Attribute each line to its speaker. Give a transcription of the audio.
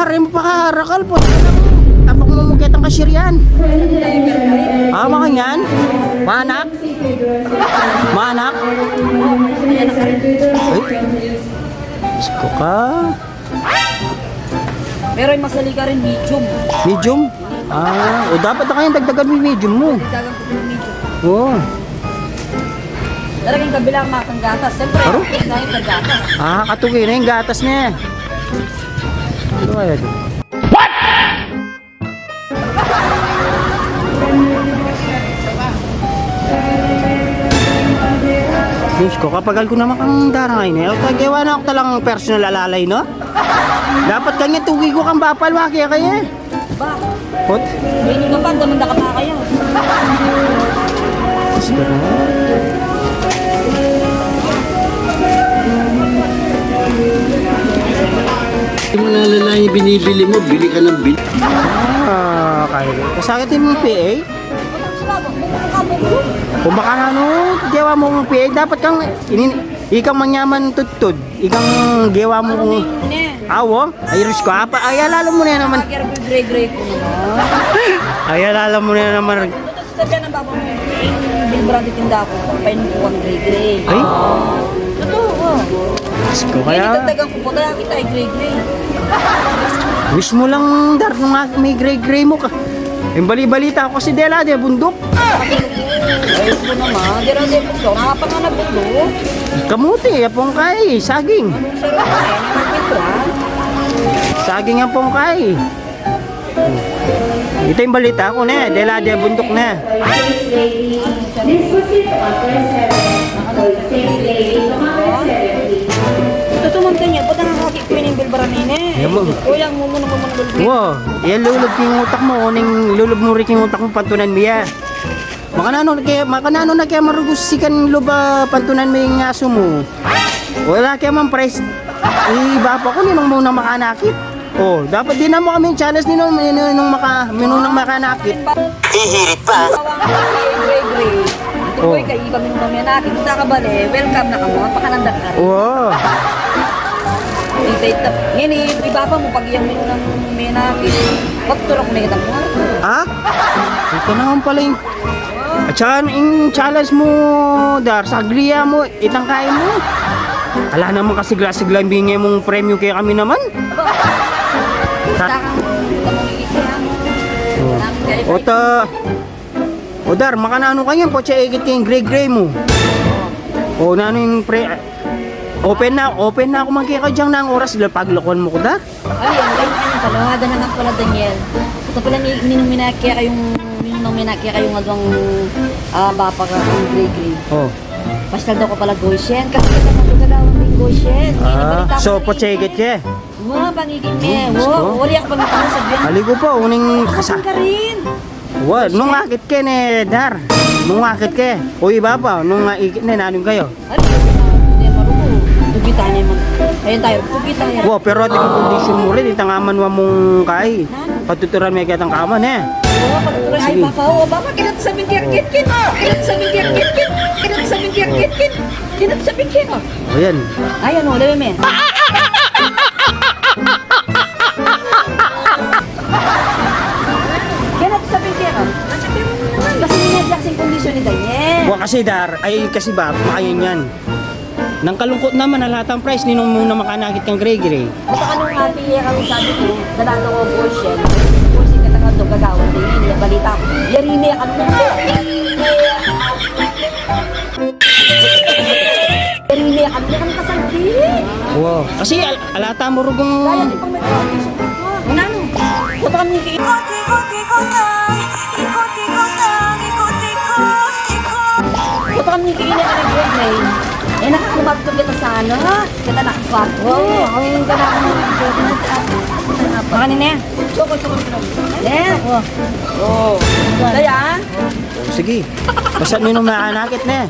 Speaker 1: Pare mo pa karakal po. Tapak mo mungkit ang kasyir yan. Makanyan? Manak? Manak? Ay, isko ka.
Speaker 2: Pero yung masali ka rin, medium.
Speaker 1: Medium? O dapat na kayang dagdagan mo yung medium mo.
Speaker 2: Dagdagan ko yung medium.
Speaker 1: Oo.
Speaker 2: Talagang kabilang makang gatas. Siyempre,
Speaker 1: Aro?
Speaker 2: na yung gatas.
Speaker 1: Katuloy na yung gatas niya. Ano kaya doon? Diyos ko, kapagal ko naman kang darangay na. Tagawa na ako talang personal alalay, no? Dapat kanya tugi ko kang bapal, waki kaya.
Speaker 2: Ba?
Speaker 1: Pot?
Speaker 2: Hindi nyo pa, damanda ka pa kayo.
Speaker 1: Diyos ko na.
Speaker 3: Hindi mo nalala yung binibili mo, bili ka ng bili.
Speaker 1: Kaya ko. Kasakitin mo yung PA? Kung baka na gawa mo yung PA, dapat kang ikang mangyaman tutod. Ikang gawa mo kung awo. Ay, Riz ko. Ay, alala mo na naman.
Speaker 2: Gray-gray ko naman.
Speaker 1: Ay, alala mo na naman.
Speaker 2: Sabihan ng baba mo, yung bilbrand itinda ko, papain mo ko ang gray-gray.
Speaker 1: Ay?
Speaker 2: Totoo.
Speaker 1: Riz ko
Speaker 2: Kaya
Speaker 1: kaya.
Speaker 2: dagdagan ko po, kaya kita ay gray-gray.
Speaker 1: Wish mo lang, Dar, nung may gray-gray mo ka. Yung bali-balita ko kasi Dela, di bundok.
Speaker 2: Ayos mo naman, di raw di po, nakapanganap po.
Speaker 1: Kamuti, apong kay, saging.
Speaker 2: Sarap na eh, nagpintura.
Speaker 1: Saging ang pongkay. Ito yung balita ko na, Dela, di bundok na.
Speaker 4: This was his upper
Speaker 2: Ito tumamta niya, ba't nakakakit ko yung bilbaran eh?
Speaker 1: Yan mo.
Speaker 2: Kuya, mumuno bilbaran.
Speaker 1: Wow, yan lulog yung utak mo, uning lulog mo rin yung utak mo, pantunan miya. Makanano na kaya marugusikan luba pantunan mo yung aso mo. Wala kaya man price. Iba pa ko ninong muna makanakit. Dapat din na mo kami yung challenge ninong minunang makanakit.
Speaker 4: Hihirit pa.
Speaker 2: Gray-gray. Ito boy, kayo kami nung mamaya natin. Kita ka ba welcome na ka mo, pakananda ka rin.
Speaker 1: Wow.
Speaker 2: Ngayon iba pa mo pag yung menu ng mamaya natin. Pagtulak na kita mo.
Speaker 1: Ito naman pala yung... At saka yung challenge mo, Dar, sa agriya mo, itang kain mo. Ala naman kasi sigla-sigla yung bingay mong premyo kaya kami naman. Dar, makanano ka yan, kotse egit kayong gray-gray mo. Nano yung open na ako magkika dyan na ang oras, paglakuan mo ko, Dar.
Speaker 2: Ay, ang kanyang palawagan na nga pala, Daniel. Ito pala ninuminakya kayong adwang bapa ka ng gray-gray. Pastal daw ko pala Goshen. Kasi kita magagawang ng Goshen.
Speaker 1: So, kotse egit ka.
Speaker 2: Mga pangigin niya. Wari ako pang itang sabihan.
Speaker 1: Aligo po, uning
Speaker 2: Kasang ka rin.
Speaker 1: Nung akit ka ne, Dar. Nung akit ka. Iba pa, nung ikit na, nanong kayo.
Speaker 2: Ay, hindi marugo. Tugita niya mo. Ayun tayo, tugita niya.
Speaker 1: Pero at yung condition mo rin, itangaman mo mong kay. Patuturan may katang kaman eh.
Speaker 2: Pagtutuloy, ay papa, baba, kinat sa bingkir, kinat sa bingkir, kinat sa bingkir, kinat sa bingkir.
Speaker 1: Yan.
Speaker 2: Ay, ano, labi me. Kinat sa bingkir. Kasi ninadyak sa kondisyon ni Daniel.
Speaker 1: Kasi Dar, kasi ba, makayan yan. Nang kalungkot naman na lahat ang price, ninong muna makanakit kang gray-gray.
Speaker 2: Ito ka nung happy kami sabi ko, dalalo ko Goshen. Goshen ka tangan to, gagawan din yun. Balita ko, yarini ka nung yarini ka nung kasalbi.
Speaker 1: Kasi alata mo rugong...
Speaker 2: Kaya di pang may condition ko. Ano? Ito kami ikot. Ito kami kikinig ka ng gray-gray. Nakakumabto kita sa ano? Kita nakakwapo. Ang gana ko ng Makanin na yan. Choco. Daya?
Speaker 1: Sige. Basta ninong makanakit na eh.